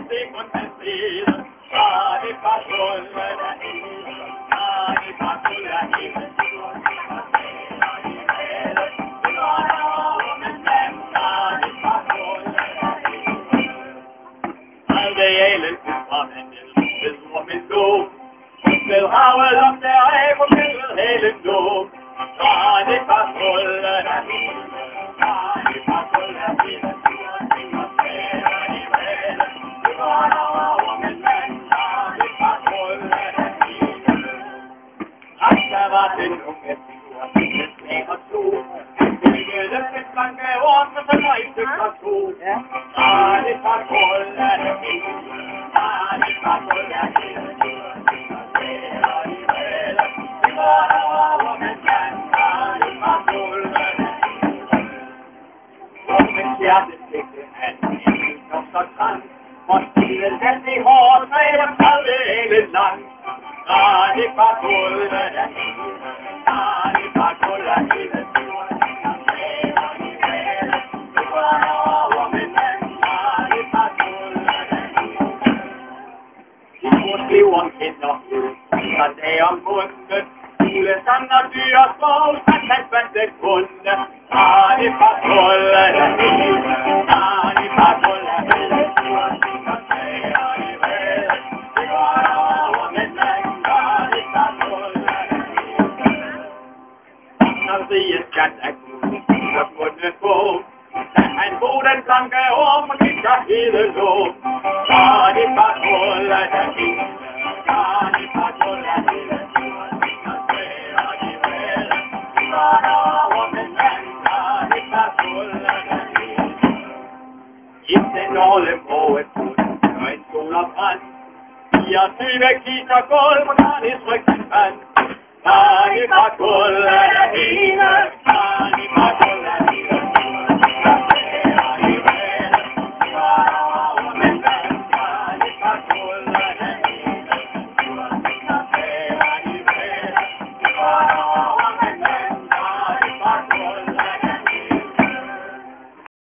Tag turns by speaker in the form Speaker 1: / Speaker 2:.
Speaker 1: se contestida, Ani pasolla da hila, Ani pasolla hila, de hele kumpanen is wat met doop. Wil houden op de eigen middel hele doop. Aan die patrolle naar hier, aan die patrolle naar hier. Achter wat in jonge figuur, het neemt toe. De lucht lang gewoon met een meisje gaat toe. Aan die patrolle naar hier. Wat hier zet die hoort bij de hele land. Aan die patrolle naar hier, aan die patrolle naar hier. Johan kinder, dat er om bunden, Ule sander dyrs bold, han kan spænde kunde. Aan die patrolle der hele, aan die patrolle der hele, og sager i vælde. Det går over med land, aan die patrolle der hele. Når riget skat er gud, så kunde få, han bod den blanke orm, og gik der hele lov. Aan die patrolle der hele. Nåle på et bud, og en sol og brand. 24 kiser gulv, og der er trygt en vand. Mange fra gulv er der hele, mange fra gulv.